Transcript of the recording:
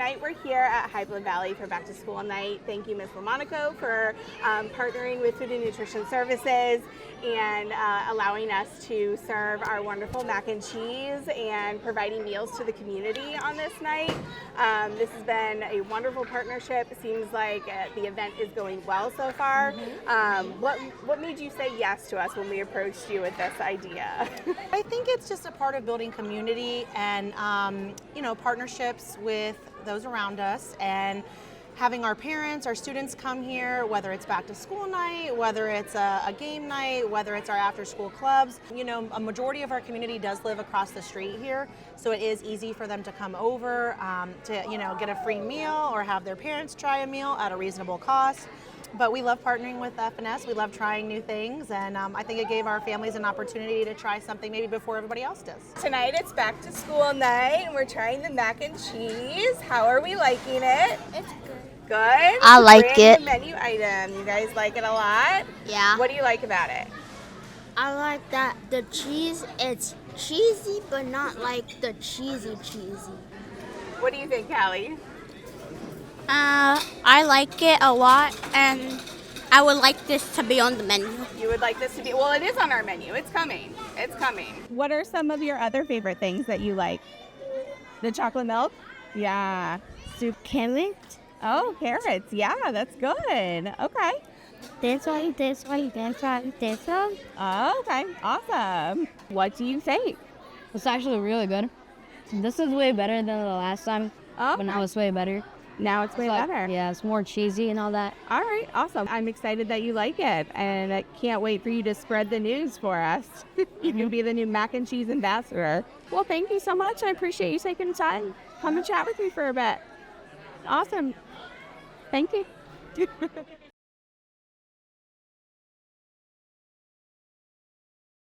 tonight we're here at Hybla Valley for Back to School Night. Thank you, Ms. LaMonaco, for partnering with Food and Nutrition Services and allowing us to serve our wonderful mac and cheese and providing meals to the community on this night. This has been a wonderful partnership. It seems like the event is going well so far. What made you say yes to us when we approached you with this idea? I think it's just a part of building community and partnerships with those around us, and having our parents, our students come here, whether it's back to school night, whether it's a game night, whether it's our after school clubs. A majority of our community does live across the street here, so it is easy for them to come over to get a free meal or have their parents try a meal at a reasonable cost. But we love partnering with FNS. We love trying new things, and I think it gave our families an opportunity to try something maybe before everybody else does. Tonight it's back to school night, and we're trying the mac and cheese. How are we liking it? It's good. Good? I like it. Brand new menu item. You guys like it a lot? Yeah. What do you like about it? I like that the cheese, it's cheesy, but not like the cheesy. What do you think, Callie? I like it a lot, and I would like this to be on the menu. You would like this to be, well, it is on our menu. It's coming. It's coming. What are some of your other favorite things that you like? The chocolate milk? Yeah. Soup. Carrots. Oh, carrots. Yeah, that's good. Okay. This one. Oh, okay. Awesome. What do you think? It's actually really good. This is way better than the last time, Oh, but now it's way better. now it's way better. Yeah, it's more cheesy and all that. All right. Awesome. I'm excited that you like it, and I can't wait for you to spread the news for us. You can be the new mac and cheese ambassador. Well, thank you so much. I appreciate you taking the time. Come and chat with me for a bit. Awesome. Thank you.